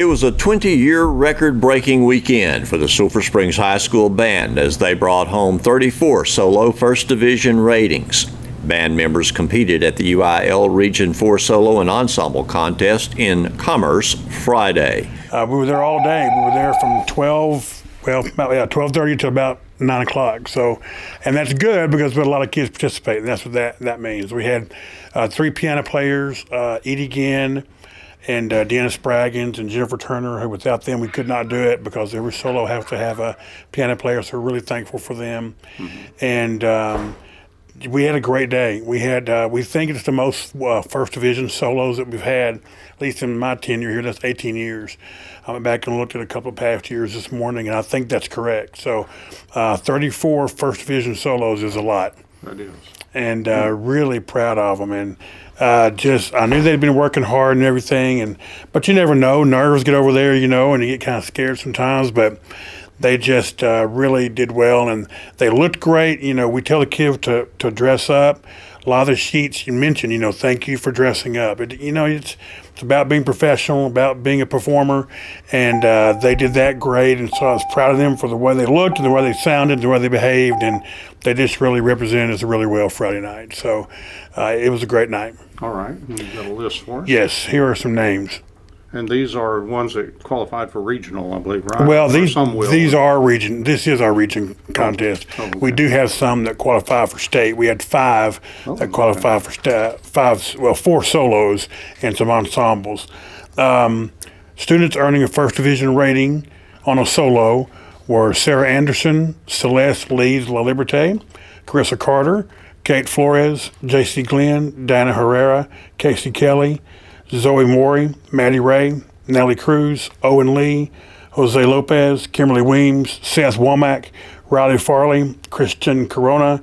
It was a 20-year record-breaking weekend for the Sulphur Springs High School Band as they brought home 34 solo First Division ratings. Band members competed at the UIL Region 4 Solo and Ensemble Contest in Commerce Friday. We were there all day. We were there from 12:30 to about 9 o'clock. So, and that's good because we had a lot of kids participating. That's what that means. We had 3 piano players, Edie Ginn, and Deanna Spraggins and Jennifer Turner, who without them we could not do it because every solo has to have a piano player, so we're really thankful for them. And we had a great day. We had, we think it's the most First Division solos that we've had, at least in my tenure here. That's 18 years. I went back and looked at a couple of past years this morning, and I think that's correct. So 34 First Division solos is a lot. That is. And really proud of them. And I knew they'd been working hard and everything, but you never know. Nerves get over there, you know, and you get kind of scared sometimes. But they just really did well, and they looked great. You know, we tell the kids to dress up. A lot of the sheets you mentioned, you know, thank you for dressing up. You know, it's about being professional, about being a performer, and they did that great. And so I was proud of them for the way they looked and the way they sounded and the way they behaved, and they just really represented us really well Friday night. So it was a great night. All right, you've got a list for us? Yes, here are some names. And these are ones that qualified for regional, I believe, right? Well, these are region. This is our region contest. Oh, okay. We do have some that qualify for state. We had 5 that qualify for state. 4 solos and some ensembles. Students earning a First Division rating on a solo were Sarah Anderson, Celeste Lees La Liberté, Carissa Carter, Kate Flores, J.C. Glenn, Diana Herrera, Casey Kelly, Zoe Morey, Maddie Ray, Nellie Cruz, Owen Lee, Jose Lopez, Kimberly Weems, Seth Womack, Riley Farley, Christian Corona,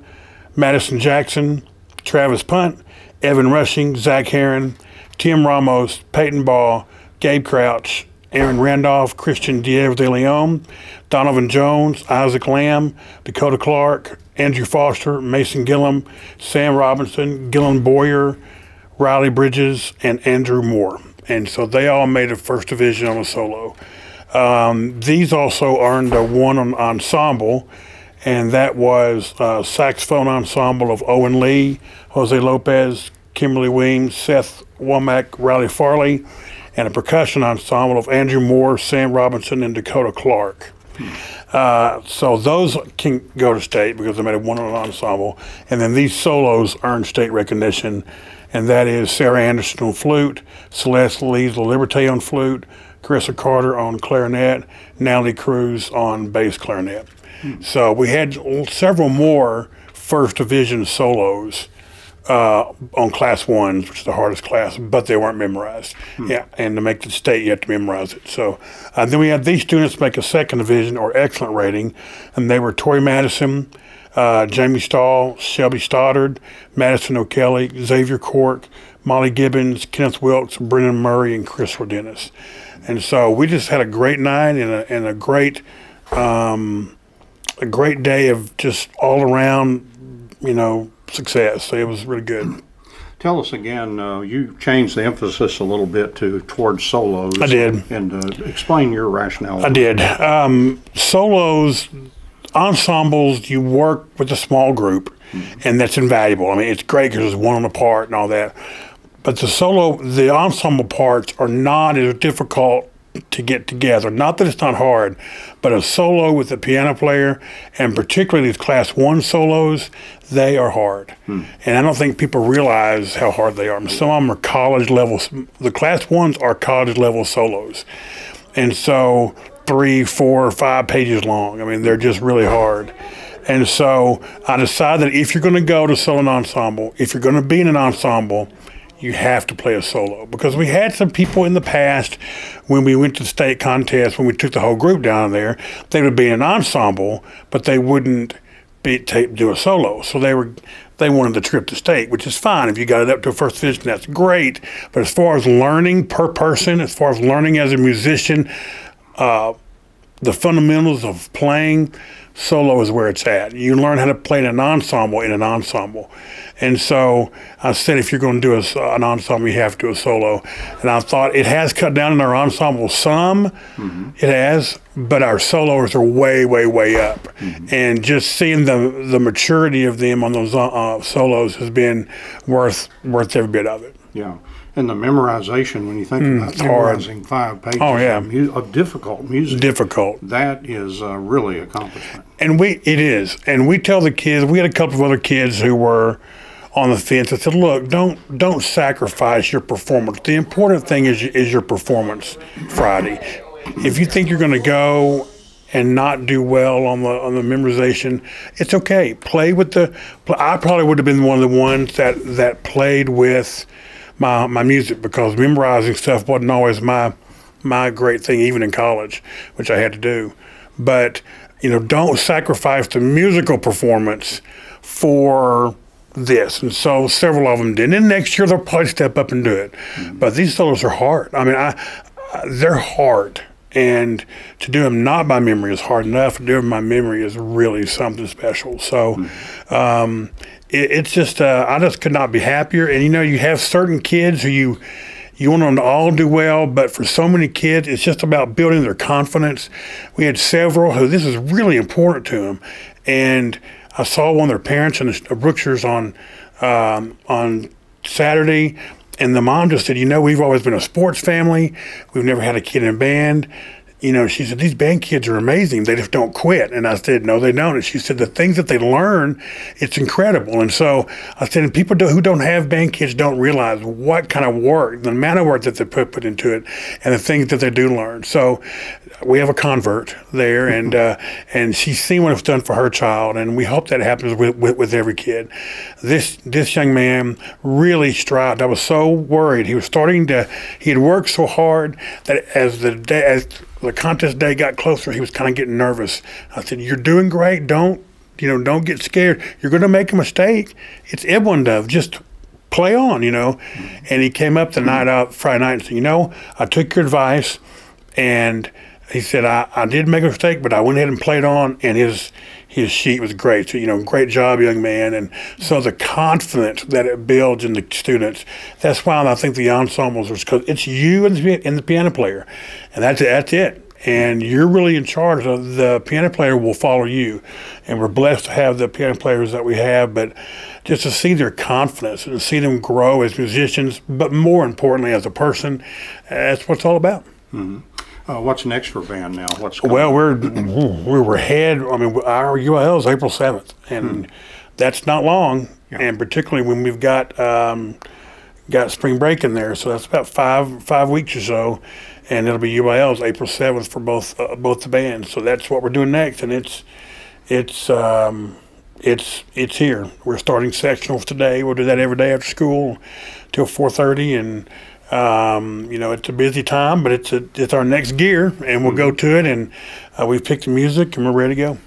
Madison Jackson, Travis Punt, Evan Rushing, Zach Heron, Tim Ramos, Peyton Ball, Gabe Crouch, Aaron Randolph, Christian Diego de Leon, Donovan Jones, Isaac Lamb, Dakota Clark, Andrew Foster, Mason Gillum, Sam Robinson, Gillen Boyer, Riley Bridges, and Andrew Moore. And so they all made a First Division on a solo. These also earned a one on ensemble, and that was saxophone ensemble of Owen Lee, Jose Lopez, Kimberly Weems, Seth Womack, Riley Farley, and a percussion ensemble of Andrew Moore, Sam Robinson, and Dakota Clark. So those can go to state because they made a one on ensemble. And then these solos earned state recognition, and that is Sarah Anderson on flute, Celeste Lees La Liberté on flute, Carissa Carter on clarinet, Natalie Cruz on bass clarinet. So we had several more First Division solos on Class 1s, which is the hardest class, but they weren't memorized. Yeah, and to make the state, you have to memorize it. So then we had these students make a Second Division or excellent rating, and they were Tori Madison, Jamie Stahl, Shelby Stoddard, Madison O'Kelly, Xavier Cork, Molly Gibbons, Kenneth Wilkes, Brennan Murray, and Chris Rodenis. And so we just had a great night and a great day of just all around, you know, success. So it was really good. Tell us again, you changed the emphasis a little bit towards solos. I did. And explain your rationale. I did. Solos, ensembles, you work with a small group, and that's invaluable. I mean, it's great because there's one on the part and all that. But the ensemble parts are not as difficult to get together. Not that it's not hard, but a solo with a piano player, and particularly these Class 1 solos, they are hard. And I don't think people realize how hard they are. I mean, some of them are college levels. The Class 1s are college level solos. And so 3, 4, 5 pages long. I mean, they're just really hard. And so I decided that if you're going to go to solo and ensemble, if you're going to be in an ensemble, you have to play a solo. Because we had some people in the past when we went to the state contest, when we took the whole group down there, they would be in an ensemble, but they wouldn't do a solo. So they wanted the trip to state, which is fine. If you got it up to a First Division, that's great. But as far as learning per person, as far as learning as a musician, the fundamentals of playing, solo is where it's at. You learn how to play in an ensemble And so I said, if you're going to do an ensemble, you have to do a solo. And I thought it has cut down in our ensemble some, it has, but our solos are way, way, way up. And just seeing the maturity of them on those solos has been worth every bit of it. Yeah. And the memorization, when you think about memorizing 5 pages of difficult music, that is really accomplishment. And it is. And we tell the kids, we had a couple of other kids who were on the fence. I said, look, don't sacrifice your performance. The important thing is your performance Friday. If you think you're going to go and not do well on the memorization, it's okay. Play with I probably would have been one of the ones that played with my music, because memorizing stuff wasn't always my great thing, even in college, which I had to do. But don't sacrifice the musical performance for this. And so several of them did. And next year they'll probably step up and do it. But these solos are hard. I mean, they're hard. And to do them not by memory is hard enough. To do them by memory is really something special. So it's just, I just could not be happier. And you have certain kids who you want them to all do well, but for so many kids, it's just about building their confidence. We had several who this is really important to them. And I saw one of their parents in the Brookshires on Saturday, and the mom just said, we've always been a sports family. We've never had a kid in band. She said, these band kids are amazing. They just don't quit. And I said, no, they don't. And she said, the things that they learn, it's incredible. And so I said, and people who don't have band kids don't realize what kind of work, the amount of work that they put into it, and the things that they do learn. So we have a convert there, and she's seen what it's done for her child, and we hope that happens with every kid. This young man really strived. I was so worried. He had worked so hard that as the contest day got closer, he was kind of getting nervous. I said, you're doing great. Don't get scared. You're going to make a mistake. It's everyone does. Just play on, And he came up the night out, Friday night, and said, I took your advice. And he said, I did make a mistake, but I went ahead and played on, and his sheet was great. So, great job, young man. And so the confidence that it builds in the students, that's why I think the ensembles are, because it's you and the piano player, and that's it. And you're really in charge. Of the piano player will follow you, and we're blessed to have the piano players that we have. But just to see their confidence and to see them grow as musicians, but more importantly as a person, that's what it's all about. What's next for band now? Well, we're ahead. I mean, our UIL is April 7th, and that's not long. Yeah. And particularly when we've got spring break in there, so that's about five weeks or so, and it'll be UIL's April 7th for both the bands. So that's what we're doing next, and it's here. We're starting sectionals today. We'll do that every day after school till 4:30, and it's a busy time, but it's our next gear, and we'll go to it, and we've picked the music, and we're ready to go.